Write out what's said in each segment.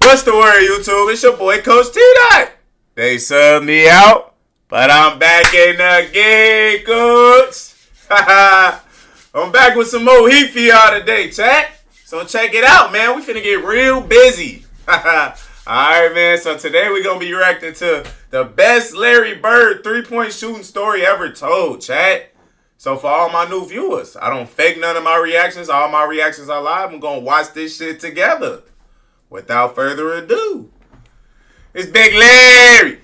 What's the word, YouTube? It's your boy, Coach TDOT. They subbed me out, but I'm back in the game, Coach. I'm back with some more heat for y'all today, chat. So check it out, man. We finna get real busy. Alright, man. So today we're going to be reacting to the best Larry Bird three-point shooting story ever told, chat. So for all my new viewers, I don't fake none of my reactions. All my reactions are live. I'm going to watch this shit together. Without further ado, it's Big Larry.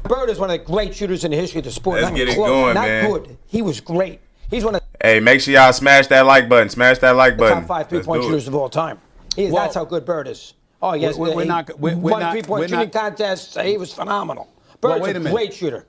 Bird is one of the great shooters in the history of the sport. Let's get it going, man. Not good. He was great. He's one of Hey, make sure y'all smash that like button. Smash that like the button. top 5 3-point shooters of all time. That's how good Bird is. Oh, yes. We're not 3-point shooting contest. He was phenomenal. Bird's a great shooter.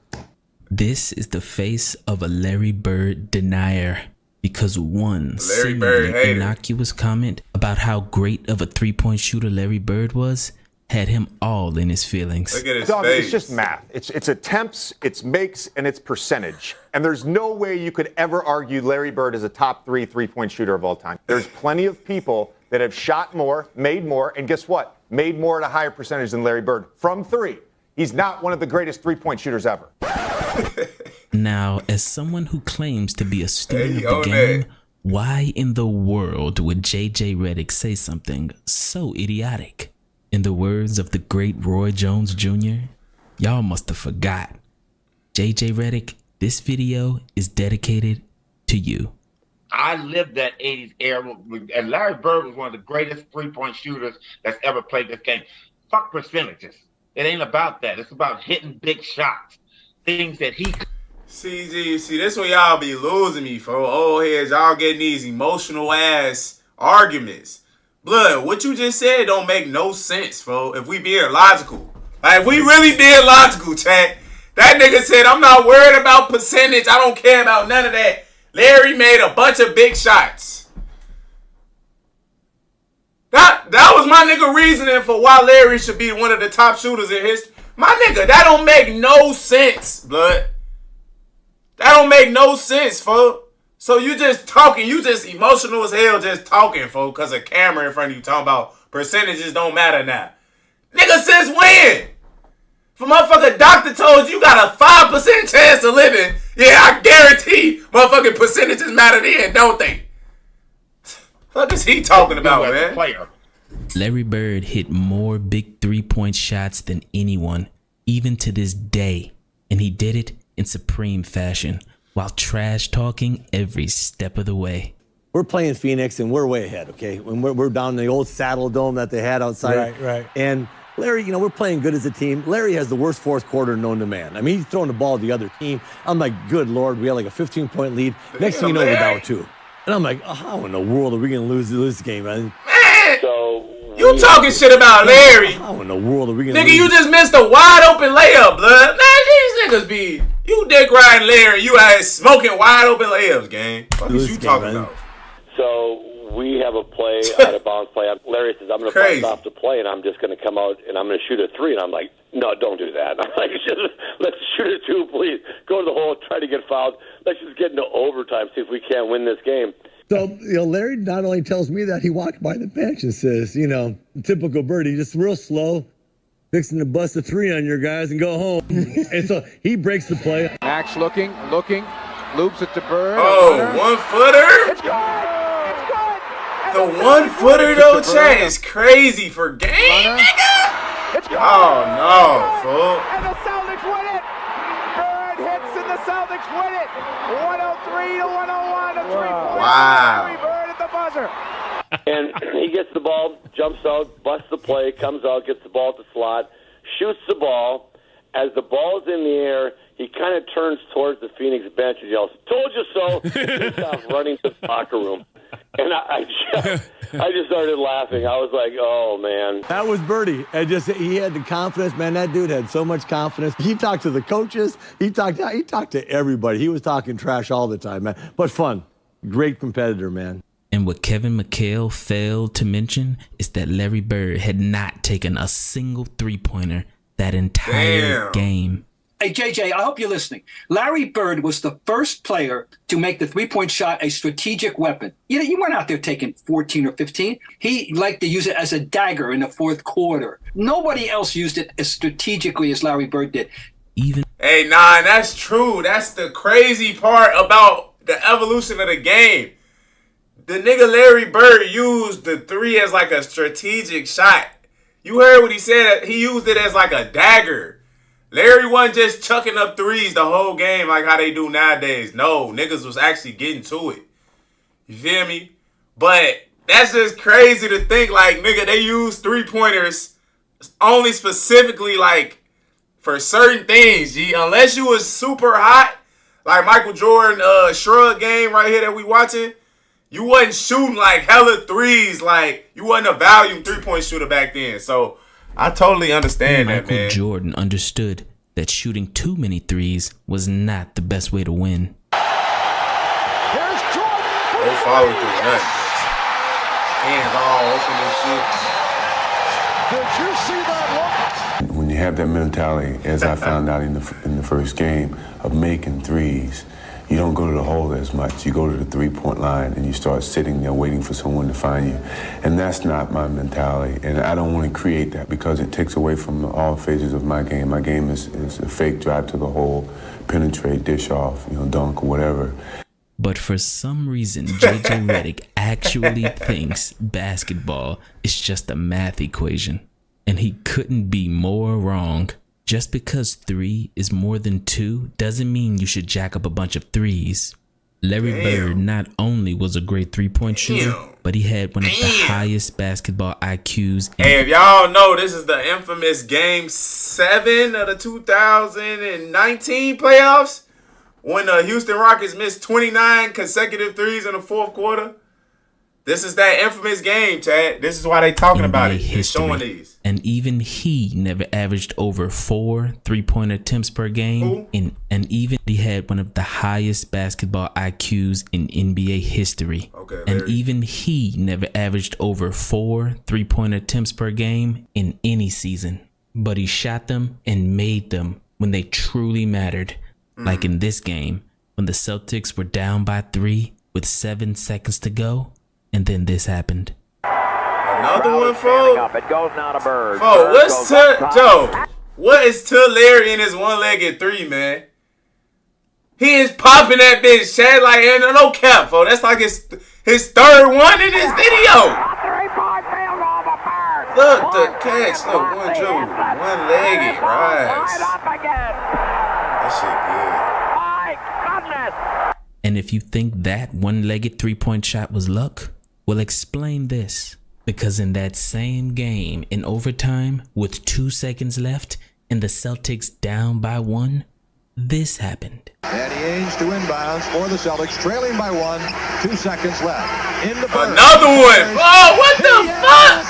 This is the face of a Larry Bird denier. Because one seemingly innocuous comment about how great of a three-point shooter Larry Bird was had him all in his feelings. Look at his face. It's just math. It's attempts, it's makes, and it's percentage. And there's no way you could ever argue Larry Bird is a top 3 3-point shooter of all time. There's plenty of people that have shot more, made more, and guess what? Made more at a higher percentage than Larry Bird from 3. He's not one of the greatest 3-point shooters ever. Now, as someone who claims to be a student of the game, why in the world would J.J. Redick say something so idiotic? In the words of the great Roy Jones Jr., y'all must have forgot. J.J. Redick, this video is dedicated to you. I lived that 80s era, and Larry Bird was one of the greatest three-point shooters that's ever played this game. Fuck percentages. It ain't about that. It's about hitting big shots, things that he could. See, this one y'all be losing me, for old heads. Y'all getting these emotional ass arguments. Blood, what you just said don't make no sense, bro. If we being logical, like if we really being logical, chat. That nigga said, I'm not worried about percentage. I don't care about none of that. Larry made a bunch of big shots. That was my nigga reasoning for why Larry should be one of the top shooters in history. My nigga, that don't make no sense, blood. That don't make no sense, folks. So you just talking, you just emotional as hell just talking, folks, because a camera in front of you talking about percentages don't matter now. Nigga, since when? If a motherfucking doctor told you got a 5% chance of living, yeah, I guarantee motherfucking percentages matter then, don't they? Fuck is he talking about, man? Larry Bird hit more big three-point shots than anyone, even to this day. And he did it in supreme fashion, while trash talking every step of the way. We're playing Phoenix, and we're way ahead, okay? When we're down in the old Saddle Dome that they had outside. Right. And Larry, we're playing good as a team. Larry has the worst fourth quarter known to man. I mean, he's throwing the ball to the other team. I'm like, good Lord, we had like a 15-point lead. Next thing you know, we're down 2. And I'm like, oh, how in the world are we going to lose this game, man? You talking shit about Larry. How in the world are we going to Nigga, lose? you just missed a wide open layup, blood. Man, these niggas be... You dick riding Larry. You out here smoking wide open layups, gang. What is you talking about? So we have a play, out of bounds play. Larry says, I'm going to pass off the play, and I'm just going to come out, and I'm going to shoot a 3. And I'm like, no, don't do that. I'm like, let's shoot a 2, please. Go to the hole, try to get fouled. Let's just get into overtime, see if we can't win this game. So, Larry not only tells me that, he walked by the bench and says, typical Birdie, just real slow, fixing to bust a 3 on your guys and go home. And so he breaks the play. Max looking, loops it to Bird. Oh, 1-footer? It's good. The 1-footer, though, chat, is crazy for game, nigga. It's good. Oh, no, fool. And the Celtics win it. Bird hits and the Celtics win it. 103 to 101. A 3-point. Wow. Larry Bird at the buzzer. And he gets the ball, jumps out, busts the play, comes out, gets the ball at the slot, shoots the ball. As the ball's in the air, he kind of turns towards the Phoenix bench and yells, "Told you so!" Takes off running to the locker room. And I just started laughing. I was like, oh, man. That was Birdie. He had the confidence, man. That dude had so much confidence. He talked to the coaches. He talked to everybody. He was talking trash all the time, man. But fun. Great competitor, man. And what Kevin McHale failed to mention is that Larry Bird had not taken a single three-pointer that entire game. Hey, JJ, I hope you're listening. Larry Bird was the first player to make the three-point shot a strategic weapon. You weren't out there taking 14 or 15. He liked to use it as a dagger in the fourth quarter. Nobody else used it as strategically as Larry Bird did. Hey, nah, that's true. That's the crazy part about the evolution of the game. The nigga Larry Bird used the three as like a strategic shot. You heard what he said. He used it as like a dagger. Larry wasn't just chucking up threes the whole game like how they do nowadays. No, niggas was actually getting to it. You feel me? But that's just crazy to think like, nigga, they use three-pointers only specifically like for certain things, G. Unless you was super hot, like Michael Jordan shrug game right here that we watching, you wasn't shooting like hella threes. Like, you wasn't a volume three-point shooter back then. So I totally understand that, man. Michael Jordan understood that shooting too many threes was not the best way to win. Here's Jordan. No follow through, nothing. Hands all open and shit. Did you see that look? When you have that mentality, as I found out in the first game, of making threes, you don't go to the hole as much. You go to the three-point line and you start sitting there waiting for someone to find you. And that's not my mentality. And I don't want to create that because it takes away from all phases of my game. My game is a fake drive to the hole, penetrate, dish off, dunk, whatever. But for some reason, JJ Redick actually thinks basketball is just a math equation. And he couldn't be more wrong. Just because 3 is more than 2 doesn't mean you should jack up a bunch of threes. Larry Bird not only was a great three-point shooter, but he had one of the highest basketball IQs. Hey, if y'all know, this is the infamous Game 7 of the 2019 playoffs when the Houston Rockets missed 29 consecutive threes in the fourth quarter. This is that infamous game, Chad. This is why they talking about it. They're showing these. And even he never averaged over 4 three-point attempts per game. And even he had one of the highest basketball IQs in NBA history. And even he never averaged over 4 three-point attempts per game in any season. But he shot them and made them when they truly mattered. Like in this game, when the Celtics were down by 3 with 7 seconds to go. And then this happened. Another one, folks. It goes now to Bird. Folks, what is to Larry in his one-legged three, man? He is popping that bitch, Chad, like, no cap, folks. That's like his third one in this video. Look, the catch. Look, one dribble, one-legged, right. That shit good. My goodness. And if you think that one-legged three-point shot was luck, well, explain this. Because in that same game, in overtime, with 2 seconds left, and the Celtics down by 1, this happened. Danny Ainge to inbounds for the Celtics, trailing by 1, 2 seconds left. In the another one! Oh, what the fuck?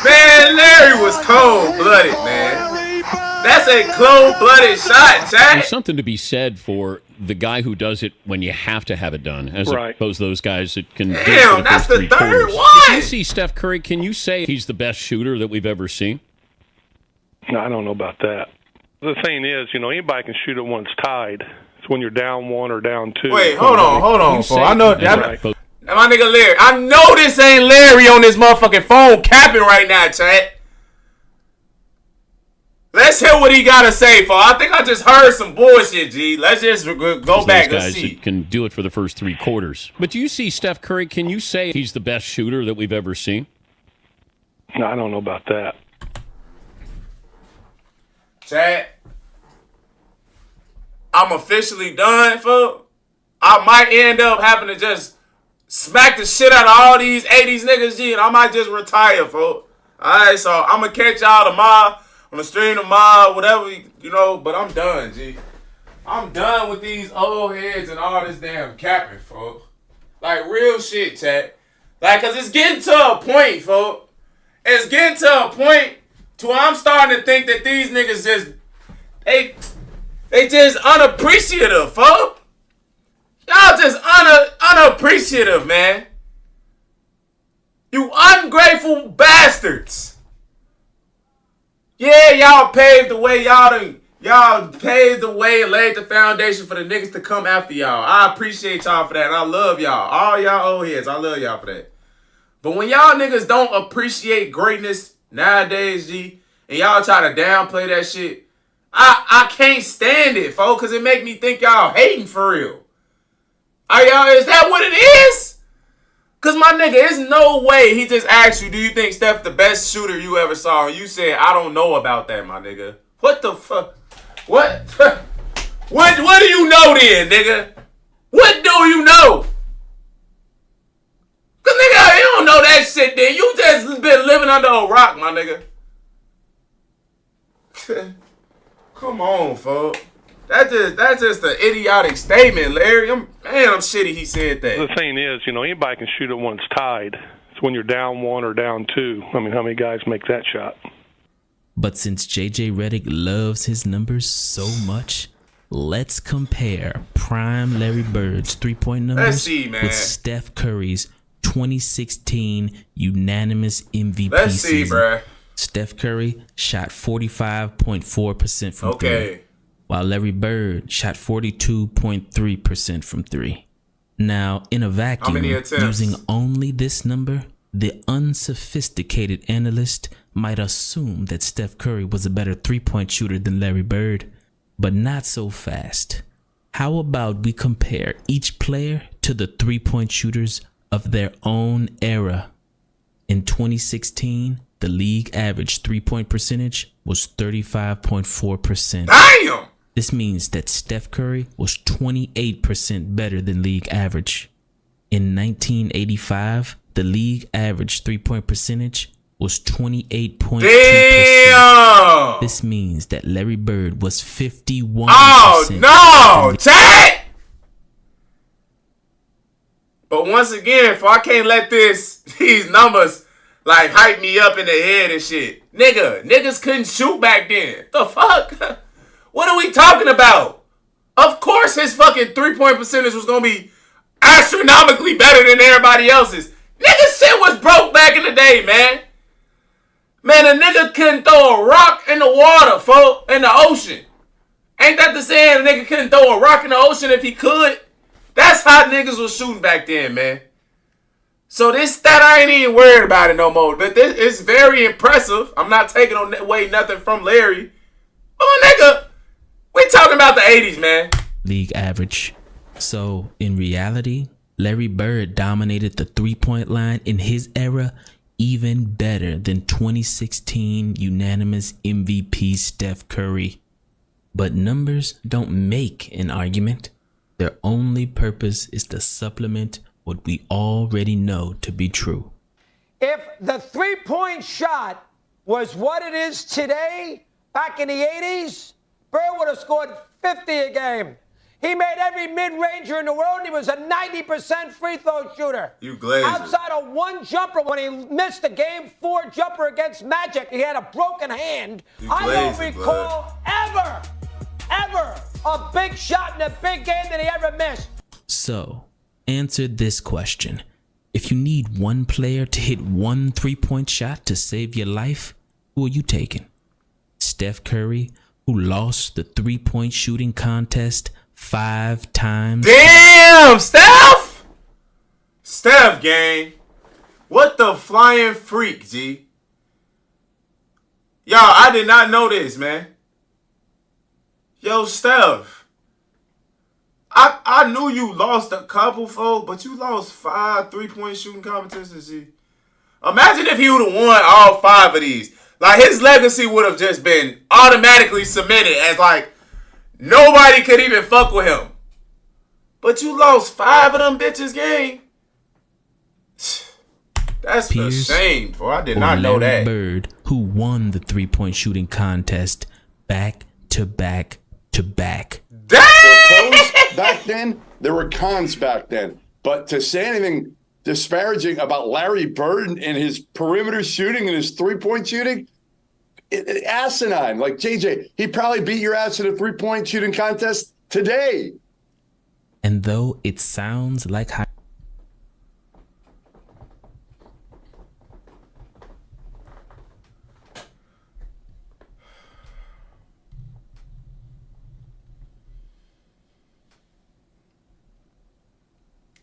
Man, Larry was cold-blooded, man. That's a cold-blooded shot, Jack. There's something to be said for the guy who does it when you have to have it done, as opposed to those guys that can do it for the that's first the 3 third quarters. one. If you see Steph Curry, can you say he's the best shooter that we've ever seen? No, I don't know about that. The thing is, anybody can shoot it when it's tied. It's when you're down 1 or down 2. Wait, hold on, fool. I know that. Right. My nigga Larry. I know this ain't Larry on this motherfucking phone capping right now, chat. Let's hear what he got to say, for I think I just heard some bullshit, G. Let's just go back and see. That can do it for the first 3 quarters. But do you see Steph Curry? Can you say he's the best shooter that we've ever seen? No, I don't know about that. Chat, I'm officially done, folks. I might end up having to just smack the shit out of all these 80s niggas, G, and I might just retire, folks. All right, so I'm going to catch y'all tomorrow. On the stream tomorrow, whatever, but I'm done, G. I'm done with these old heads and all this damn capping, folks. Like, real shit, chat. Like, because it's getting to a point, folks. It's getting to a point to where I'm starting to think that these niggas just, they just unappreciative, folks. Y'all just unappreciative, man. You ungrateful bastards. Yeah, y'all paved the way. Y'all done Y'all paved the way and laid the foundation for the niggas to come after y'all. I appreciate y'all for that. And I love y'all. All y'all old heads. I love y'all for that. But when y'all niggas don't appreciate greatness nowadays, G, and y'all try to downplay that shit, I can't stand it, folks, because it make me think y'all hating for real. Are y'all, is that what it is? Because my nigga, there's no way he just asked you, do you think Steph the best shooter you ever saw? And you said, I don't know about that, my nigga. What the fuck? What? What do you know then, nigga? What do you know? Cause nigga, you don't know that shit then. You just been living under a rock, my nigga. Come on, folks. That's just an idiotic statement, Larry. I'm shitty he said that. The thing is, anybody can shoot it when it's tied. It's when you're down 1 or down 2. I mean, how many guys make that shot? But since JJ Redick loves his numbers so much, let's compare prime Larry Bird's three-point numbers with Steph Curry's 2016 unanimous MVP season. Bruh. Steph Curry shot 45.4% from three, while Larry Bird shot 42.3% from three. Now, in a vacuum, using only this number, the unsophisticated analyst might assume that Steph Curry was a better three-point shooter than Larry Bird, but not so fast. How about we compare each player to the three-point shooters of their own era? In 2016, the league average three-point percentage was 35.4%. Damn! This means that Steph Curry was 28% better than league average. In 1985, the league average three-point percentage was 28.2%. Damn! This means that Larry Bird was 51%. Oh, no! Chat! But once again, if I can't let these numbers like hype me up in the head and shit. Niggas couldn't shoot back then. The fuck? What are we talking about? Of course his fucking three-point percentage was gonna be astronomically better than everybody else's. Nigga shit was broke back in the day, man. Man, a nigga couldn't throw a rock in the water, folks, in the ocean. Ain't that the saying? A nigga couldn't throw a rock in the ocean if he could? That's how niggas was shooting back then, man. So this stat, I ain't even worried about it no more. But this is very impressive. I'm not taking away nothing from Larry. But my nigga, we talking about the 80s, man. League average. So in reality, Larry Bird dominated the three-point line in his era even better than 2016 unanimous MVP Steph Curry. But numbers don't make an argument. Their only purpose is to supplement what we already know to be true. If the three-point shot was what it is today, back in the 80s, Bird would have scored 50 a game. He made every mid-ranger in the world, and he was a 90% free throw shooter. You glazed. Outside of one jumper, when he missed the Game 4 jumper against Magic, he had a broken hand. I don't recall ever a big shot in a big game that he ever missed. So, answer this question. If you need one player to hit one three-point shot to save your life, who are you taking? Steph Curry, who lost the three-point shooting contest 5 times? Damn, Steph! Steph, gang. What the flying freak, G? Y'all, I did not know this, man. Yo, Steph. I knew you lost a couple, folks, but you lost 5 three-point shooting competitions, G. Imagine if he would have won all 5 of these. Like, his legacy would have just been automatically cemented as, like, nobody could even fuck with him. But you lost 5 of them bitches, gang. That's a shame, bro. I did not know that. Bird, who won the three-point shooting contest back to back to back. Damn! Pros back then, there were cons back then. But to say anything disparaging about Larry Bird and his perimeter shooting and his three-point shooting, asinine. Like, JJ, he probably beat your ass in a three-point shooting contest today. And though it sounds like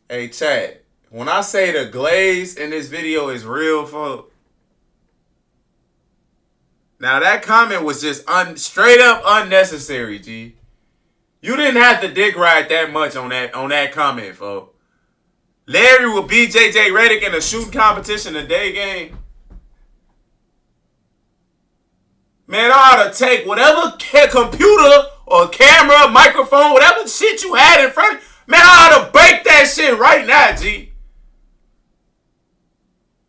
Hey, Chad, when I say the glaze in this video is real, folks, now that comment was just straight up unnecessary, G. You didn't have to dick ride that much on that comment, folks. Larry will beat JJ Redick in a shooting competition today game. Man, I ought to take whatever computer or camera, microphone, whatever shit you had in front of you. Man, I ought to break that shit right now, G.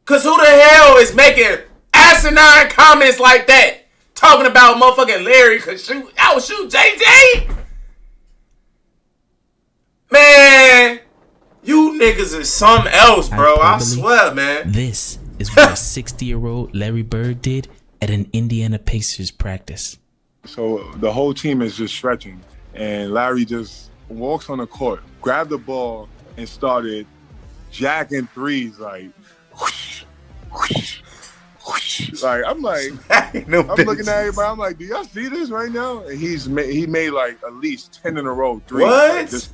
Cause who the hell is making asinine comments like that? Talking about motherfucking Larry could shoot, outshoot JJ? Man, you niggas is something else, bro. I swear, man. This is what a 60-year-old Larry Bird did at an Indiana Pacers practice. So the whole team is just stretching, and Larry just walks on the court, grabbed the ball, and started jacking threes like, whoosh, whoosh, whoosh. Like I'm like, I'm looking at everybody. I'm like, do y'all see this right now? And he made like at least 10 in a row threes. What? Like, just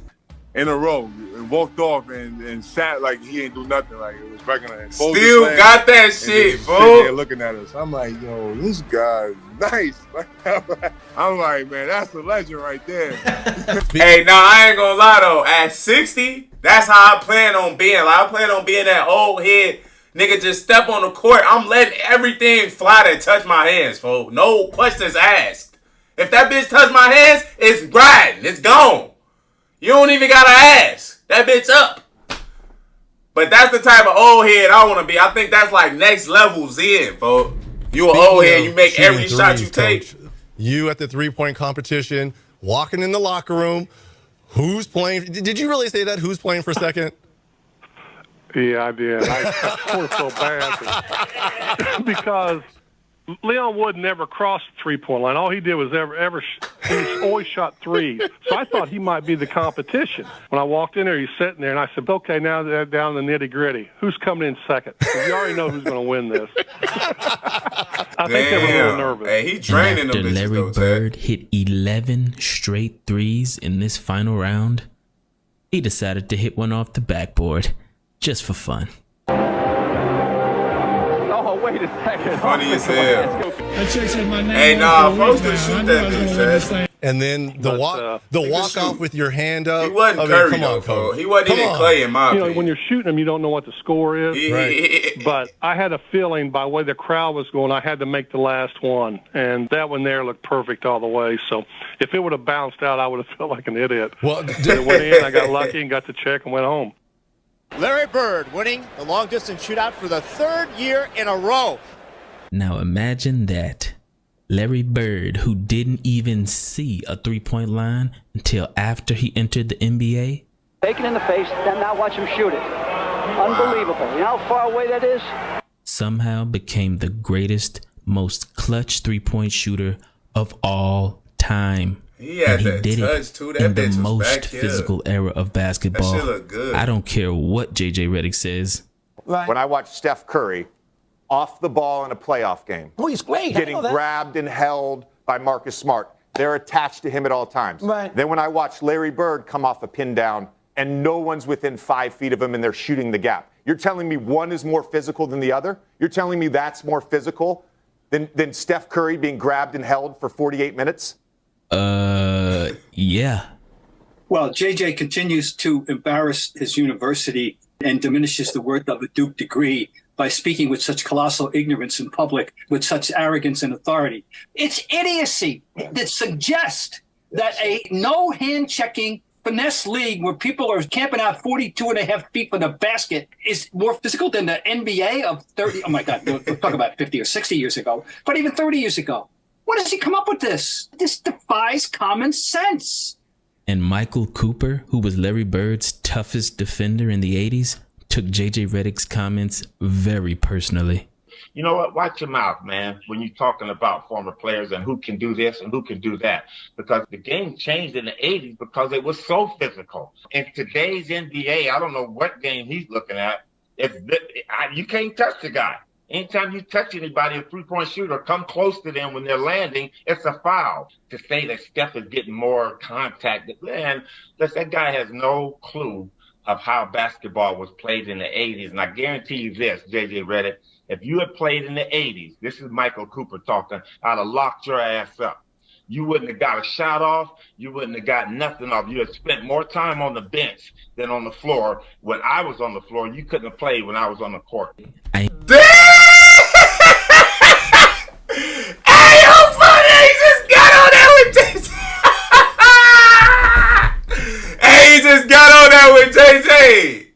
in a row, and walked off and sat like he ain't do nothing. Like it was regular. And still got that shit, bro. Looking at us, I'm like, yo, this guy's nice. I'm like, man, that's a legend right there. Hey, no, I ain't gonna lie though. At 60, that's how I plan on being. Like I plan on being that old head nigga. Just step on the court. I'm letting everything fly that touch my hands, folks. No questions asked. If that bitch touch my hands, it's riding. It's gone. You don't even gotta ask. That bitch up. But that's the type of old head I want to be. I think that's like next level Zen, folks. You an old head, you make every shot you take. You at the three-point competition, walking in the locker room. Who's playing? Did you really say that? Who's playing for second? Yeah, I did. I felt so bad because Leon Wood never crossed the three-point line. All he did was he always shot threes. So I thought he might be the competition. When I walked in there, he's sitting there, and I said, okay, now they're down to the nitty-gritty. Who's coming in second? Because you already know who's going to win this. I think they were a little nervous. Hey, he training them bitches, Larry Bird hit 11 straight threes in this final round, he decided to hit one off the backboard just for fun. Oh, wait a second. Funny as hell. Hey, nah, folks could shoot that bitch, Chad. And then the walk off with your hand up. He wasn't Curry, though. He wasn't even Clay in my opinion. When you're shooting them, you don't know what the score is. Right. But I had a feeling by the way the crowd was going, I had to make the last one. And that one there looked perfect all the way. So if it would have bounced out, I would have felt like an idiot. Well, but it went in, I got lucky and got the check and went home. Larry Bird winning the long-distance shootout for the third year in a row. Now imagine that. Larry Bird, who didn't even see a three-point line until after he entered the NBA. Taken in the face, then now watch him shoot it. Unbelievable. You know how far away that is? Somehow became the greatest, most clutch three-point shooter of all time. He had and he that did touch it too. That in the bitch was most back here. physical era of basketball. That shit look good. I don't care what JJ Redick says. When I watch Steph Curry off the ball in a playoff game, Oh, he's great. getting grabbed and held by Marcus Smart, they're attached to him at all times. Right. Then when I watch Larry Bird come off a pin down and no one's within 5 feet of him and they're shooting the gap, you're telling me one is more physical than the other? You're telling me that's more physical than Steph Curry being grabbed and held for 48 minutes? Yeah. Well, JJ continues to embarrass his university and diminishes the worth of a Duke degree by speaking with such colossal ignorance in public, with such arrogance and authority. It's idiocy that suggests that a no hand-checking finesse league where people are camping out 42 and a half feet from the basket is more physical than the NBA of 30. Oh, my God. We'll talk about 50 or 60 years ago, but even 30 years ago. When does he come up with this? This defies common sense. And Michael Cooper, who was Larry Bird's toughest defender in the 80s, took JJ Redick's comments very personally. You know what? Watch your mouth, man, when you're talking about former players and who can do this and who can do that. Because the game changed in the 80s because it was so physical. In today's NBA, I don't know what game he's looking at. You can't touch the guy. Anytime you touch anybody, a three-point shooter, come close to them when they're landing, it's a foul. To say that Steph is getting more contact, man, that guy has no clue of how basketball was played in the 80s. And I guarantee you this, JJ Redick, if you had played in the 80s, this is Michael Cooper talking, I'd have locked your ass up. You wouldn't have got a shot off. You wouldn't have got nothing off. You had spent more time on the bench than on the floor. When I was on the floor, you couldn't have played when I was on the court. Hey, yo, funny, he just got on that with JJ. Hey, he just got on that with JJ.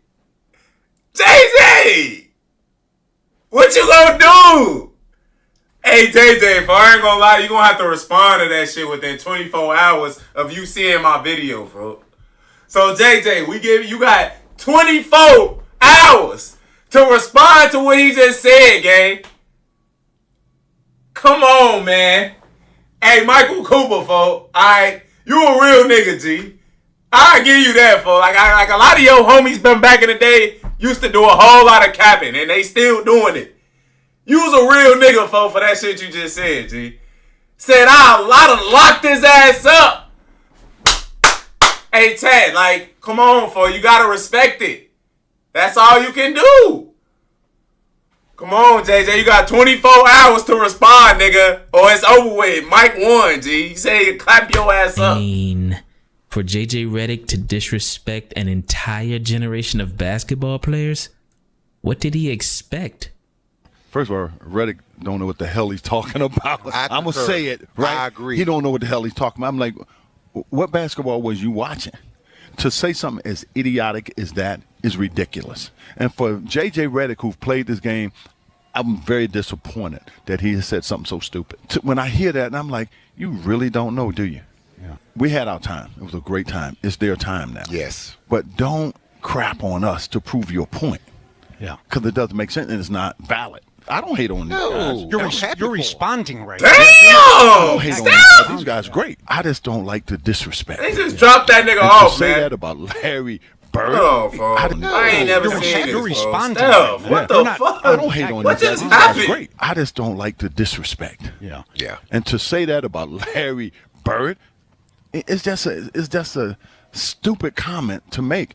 JJ, what you gonna do? Hey, JJ, if I ain't gonna lie, you gonna have to respond to that shit within 24 hours of you seeing my video, bro. So, JJ, you got 24 hours to respond to what he just said, gang. Come on, man. Hey, Michael Cooper, folks. Alright, you a real nigga, G. I give you that, folks. Like a lot of your homies been back in the day used to do a whole lot of capping, and they still doing it. You was a real nigga, folks, for that shit you just said, G. Said I'd locked his ass up. Hey, Ted, like, come on, folks. You gotta respect it. That's all you can do. Come on, JJ. You got 24 hours to respond, nigga, or it's over with. Mike won, G. You say you clap your ass up. I mean, for JJ Redick to disrespect an entire generation of basketball players, what did he expect? First of all, Redick don't know what the hell he's talking about. I'm going to say it, right? I agree. He don't know what the hell he's talking about. I'm like, what basketball was you watching? To say something as idiotic as that is ridiculous. And for J.J. Redick, who've played this game, I'm very disappointed that he has said something so stupid. When I hear that, and I'm like, you really don't know, do you? Yeah. We had our time. It was a great time. It's their time now. Yes. But don't crap on us to prove your point. Yeah. Because it doesn't make sense and it's not valid. I don't hate on these guys. You're responding right. Damn! I don't hate on these guys. These guys are great. I just don't like the disrespect. They just dropped that nigga and off, to say man. that about Larry Bird. Oh, I ain't never seen this. You're responding. Right, what the fuck? I don't hate on what these guys. just These guys are happened? great. I just don't like the disrespect. Yeah. Yeah. And to say that about Larry Bird, it's just a stupid comment to make.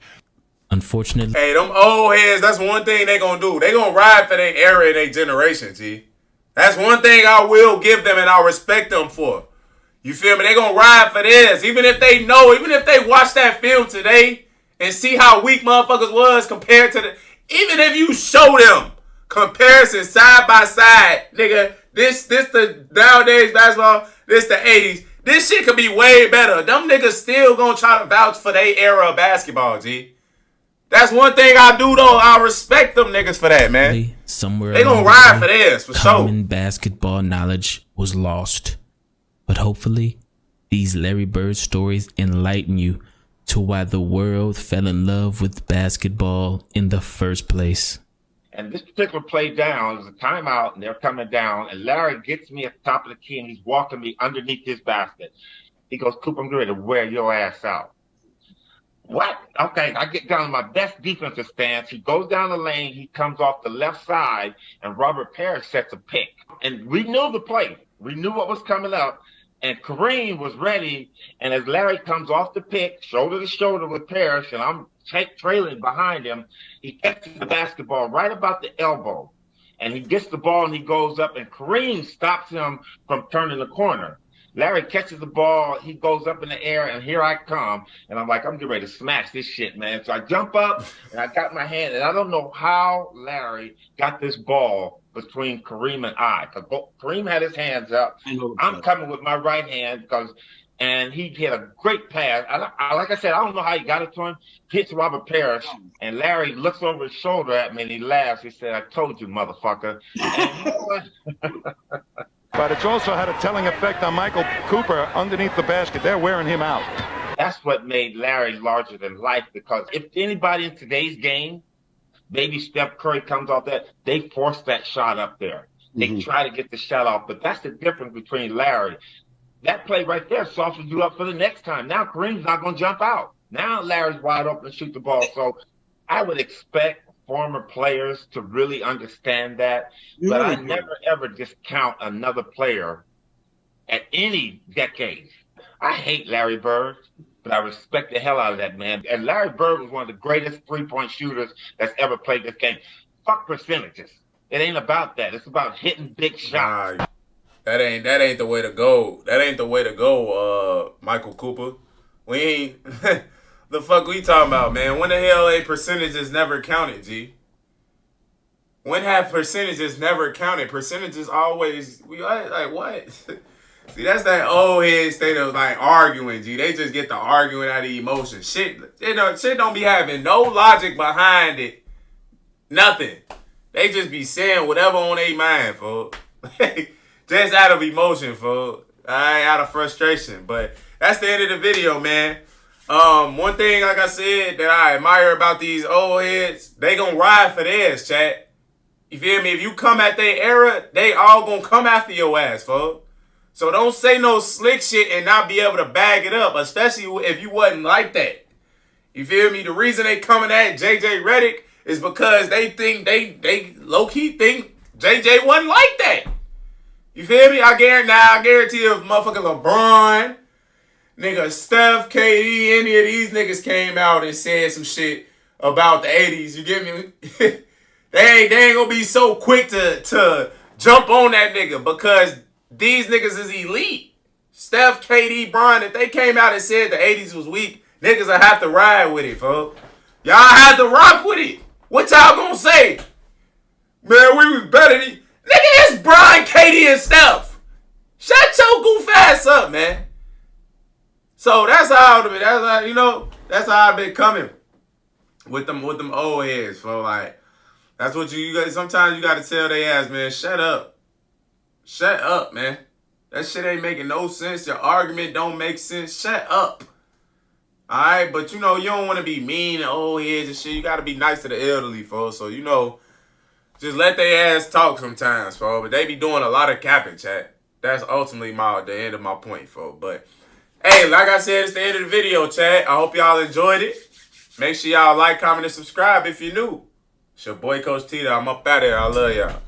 Unfortunately. Hey, them old heads, that's one thing they gonna do. They gonna ride for their era and their generation, G. That's one thing I will give them and I respect them for. You feel me? They gonna ride for this. Even if they know, even if they watch that film today and see how weak motherfuckers was compared to even if you show them comparison side by side, nigga, this the nowadays basketball, this the 80s. This shit could be way better. Them niggas still gonna try to vouch for their era of basketball, G. That's one thing I do, though. I respect them niggas for that, man. Somewhere they gonna ride for this, for sure. Common basketball knowledge was lost. But hopefully, these Larry Bird stories enlighten you to why the world fell in love with basketball in the first place. And this particular play down is a timeout, and they're coming down, and Larry gets me at the top of the key, and he's walking me underneath this basket. He goes, Cooper, I'm ready to wear your ass out. What? Okay, I get down to my best defensive stance. He goes down the lane. He comes off the left side, and Robert Parrish sets a pick. And we knew the play. We knew what was coming up. And Kareem was ready. And as Larry comes off the pick, shoulder to shoulder with Parrish, and I'm trailing behind him, he catches the basketball right about the elbow. And he gets the ball, and he goes up, and Kareem stops him from turning the corner. Larry catches the ball, he goes up in the air, and here I come. And I'm like, I'm getting ready to smash this shit, man. So I jump up, and I got my hand, and I don't know how Larry got this ball between Kareem and I. Because Kareem had his hands up. I'm coming with my right hand, and he hit a great pass. Like I said, I don't know how he got it to him. Hits Robert Parrish, and Larry looks over his shoulder at me, and he laughs. He said, I told you, motherfucker. And you know what? But it's also had a telling effect on Michael Cooper underneath the basket. They're wearing him out. That's what made Larry larger than life, because if anybody in today's game, maybe Steph Curry comes off that, they force that shot up there. They try to get the shot off, but that's the difference between Larry. That play right there softens you up for the next time. Now Kareem's not going to jump out. Now Larry's wide open and shoot the ball. So I would expect former players to really understand that, but I never ever discount another player at any decade. I hate Larry Bird. but I respect the hell out of that man. And Larry Bird was one of the greatest three-point shooters that's ever played this game. Fuck percentages. It ain't about that. It's about hitting big shots. Nah, that ain't the way to go. That ain't the way to go, Michael Cooper. We ain't the fuck we talking about, man. When the hell ain't percentages never counted, G? When have percentages never counted? Percentages always like what? See, that's that old head state of like arguing, G. They just get the arguing out of emotion. Shit don't be having no logic behind it. Nothing. They just be saying whatever on their mind, folks. Just out of emotion, folks. Alright, out of frustration. But that's the end of the video, man. One thing, like I said, that I admire about these old heads, they gonna ride for theirs, chat. You feel me? If you come at their era, they all gonna come after your ass, folks. So don't say no slick shit and not be able to bag it up, especially if you wasn't like that. You feel me? The reason they coming at JJ Redick is because they think they low-key think JJ wasn't like that. You feel me? I guarantee you if motherfucking LeBron, nigga Steph, KD, any of these niggas came out and said some shit about the 80s, you get me? They ain't gonna be so quick to jump on that nigga because these niggas is elite. Steph, KD, Bron, if they came out and said the 80s was weak, niggas will have to ride with it, folks. Y'all have to rock with it. What y'all gonna say? Man, we was better than... Nigga, it's Bron, KD, and Steph. Shut your goof ass up, man. So that's how I've been coming with them old heads, folks. Like, that's what you guys, sometimes you gotta tell their ass, man, shut up. Shut up, man. That shit ain't making no sense. Your argument don't make sense. Shut up. Alright, but you don't want to be mean and old heads and shit. You gotta be nice to the elderly, folks. So, just let their ass talk sometimes, folks. But they be doing a lot of capping, chat. That's ultimately the end of my point, folks. But, hey, like I said, it's the end of the video, chat. I hope y'all enjoyed it. Make sure y'all like, comment, and subscribe if you're new. It's your boy, Coach Tito. I'm up out of here. I love y'all.